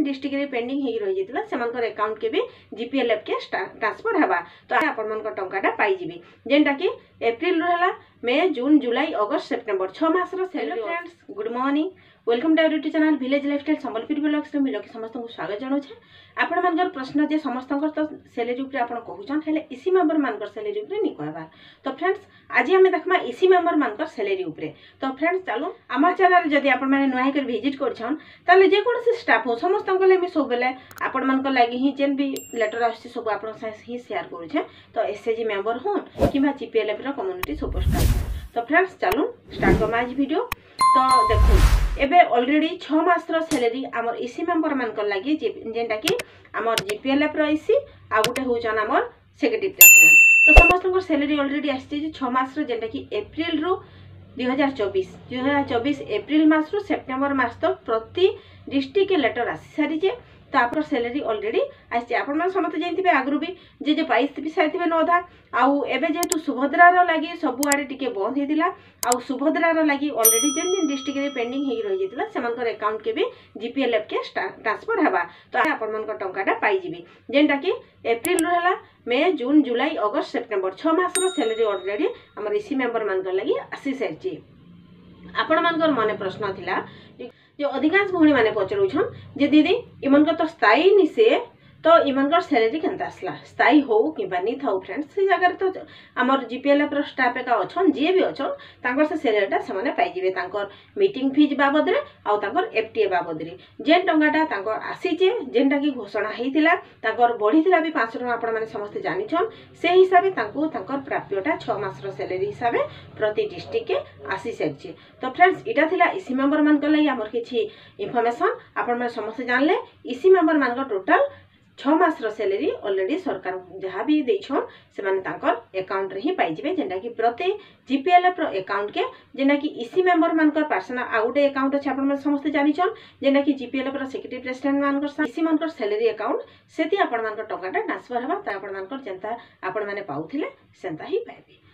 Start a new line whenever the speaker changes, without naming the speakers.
District रे pending हे रही जेतला सेमानकर account के भी जीपीएलएफ के ट्रांसफर हवा तो आपण मन टंकाटा पाई जिवि जेनटा कि एप्रिल रहला मे जून जुलाई अगस्त सेप्टेम्बर 6 मास रो salary. Friends good morning welcome to our YouTube channel village lifestyle Sambalpur blogs में मिलो समस्त को स्वागत जनाऊे। आपण मानकर प्रश्न जे समस्त तो सैलरी ऊपर आपण कहउछन हेले इसी मेंबर मानकर सैलरी ऊपर नि कहबार। तो फ्रेंड्स आज हमें देखमा इसी मेंबर मानकर सैलरी ऊपर। तो फ्रेंड्स चलो आम चैनल जदि आपण माने नुआ कर विजिट करछन ताले जे कोन से स्टाफ हो समस्त को ले मी सब बेले आपण मानकर लागि ही जेन भी लेटर आछि सब आपण साथ ही शेयर करू छे। तो एसएजी मेंबर होन किबा जीपीएलएफ रो कम्युनिटी सुपरस्टार। तो फ्रेंड्स चलो स्टार्ट करम आज वीडियो। तो देखो एबे ऑलरेडी 6 मास रो सैलरी हमर इसी मेंबर मानकर लागि जेंटा कि हमर जीपीएलएफ रो इसी आ गुटे होचन हमर सेक्रेटरी प्रेसिडेंट। तो समस्त को सैलरी ऑलरेडी आछि 6 मास रो जेंटा कि एप्रिल रो 2024 एप्रिल मास रो सेप्टेम्बर मास तक प्रति डिस्ट्रिक्ट के लेटर आसी सारी जे तापर सैलरी ऑलरेडी आछि। आपण मन समस्त जानथिबे आगरु भी जे पाइस भी साइथिबे नोधा आउ एबे जेतु सुभद्रा रो लागि सब आडे टिके बंद हेदिला आउ सुभद्रा रो लागि ऑलरेडी जेन डिस्ट्रिक्ट रे पेंडिंग हेई रहि जेतिला सेमानकर अकाउंट के भी जीपीएलएफ के ट्रांसफर हवा तो आपण मन को टंकाटा पाई जिवि जेनटा कि एप्रिल रहला मे जून जुलाई अगस्त सेप्टेम्बर 6 मास रो सैलरी ऑलरेडी हमर इसी मेंबर मानकर लागि आसी सारची। आपण मानकर मने प्रश्न थिला जो अधिकांश भौणी माने पचरुछन जे दीदी इमनकर तो स्थायी निसे तो इमनकर सैलरी केनता आसला स्थायी हो किबा नि थाउ। फ्रेंड्स से जगह तो हमर जीपीएलएफ रो स्टाफ का अछन जे भी अछन तांकर से सैलरीटा से पाई जिवे तांकर मीटिंग फीस बाबद रे आ तांकर एफटीए बाबद रे जेन टंगाटा तांकर आसी जे जेनटा कि घोषणा हेतिला तांकर बढ़ीतिला भी 500 टका आपण माने समस्त जानिछन से हिसाबे तांको तांकर प्राप्यटा 6 मास रो सैलरी हिसाबे प्रति डिस्ट्रिक्ट के आसी सैछि। तो फ्रेंड्स इटा थिला इसी मेंबर मान को लागि हमर किछि इंफॉर्मेशन आपण माने समस्त जानले इसी मेंबर मान को टोटल 6 मास रो सैलरी ऑलरेडी सरकार जहाँ भी देछन से माने तांकर अकाउंट रे ही पाई जिवे जेंटा कि प्रति जीपीएलएफ रो अकाउंट के जेना कि इसी मेंबर मानकर पर्सनल आउटे अकाउंट अछि आपण माने समस्त जानिछन जेना कि जीपीएलएफ रो सेक्रेटरी प्रेसिडेंट मानकर इसी मानकर सैलरी अकाउंट सेति आपण मानकर टकाटा ट्रांसफर हवा त आपण मानकर जेंता आपण माने पाउथिले सेंता ही पाइबे।